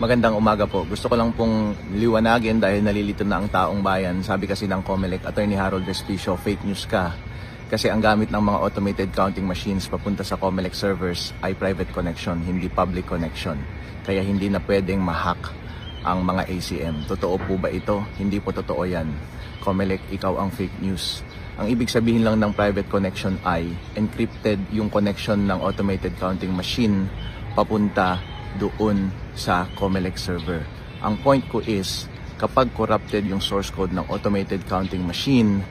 Magandang umaga po. Gusto ko lang pong liwanagin dahil nalilito na ang taong bayan. Sabi kasi ng COMELEC, Attorney Harold Respicio, fake news ka. Kasi ang gamit ng mga automated counting machines papunta sa COMELEC servers ay private connection, hindi public connection. Kaya hindi na pwedeng ma-hack ang mga ACM. Totoo po ba ito? Hindi po totoo yan. COMELEC, ikaw ang fake news. Ang ibig sabihin lang ng private connection ay encrypted yung connection ng automated counting machine papunta doon sa COMELEC server. Ang point ko is, kapag corrupted yung source code ng automated counting machine,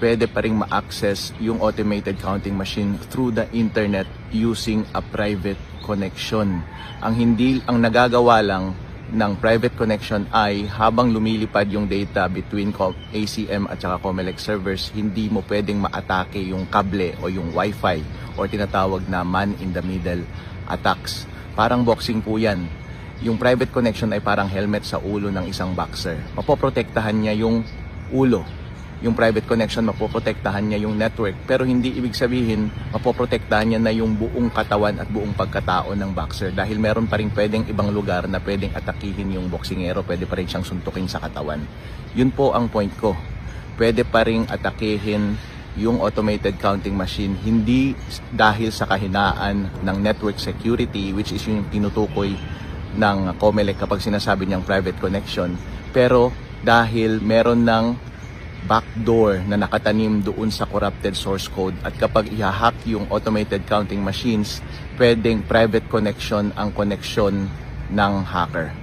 pwede pa rin ma-access yung automated counting machine through the internet using a private connection. Ang nagagawa lang ng private connection ay habang lumilipad yung data between ACM at saka COMELEC servers, hindi mo pwedeng ma-atake yung kable o yung wifi o tinatawag na man-in-the-middle attacks. Parang boxing po yan. Yung private connection ay parang helmet sa ulo ng isang boxer. Mapoprotektahan niya yung ulo. Yung private connection, mapoprotektahan niya yung network. Pero hindi ibig sabihin, mapoprotektahan niya na yung buong katawan at buong pagkatao ng boxer. Dahil meron pa rin pwedeng ibang lugar na pwedeng atakihin yung boksingero. Pwede pa rin siyang suntukin sa katawan. Yun po ang point ko. Pwede pa rin atakihin yung automated counting machine, hindi dahil sa kahinaan ng network security, which is yung tinutukoy ng COMELEC kapag sinasabi niyang private connection, pero dahil meron ng backdoor na nakatanim doon sa corrupted source code, at kapag i-hack yung automated counting machines, pwedeng private connection ang connection ng hacker.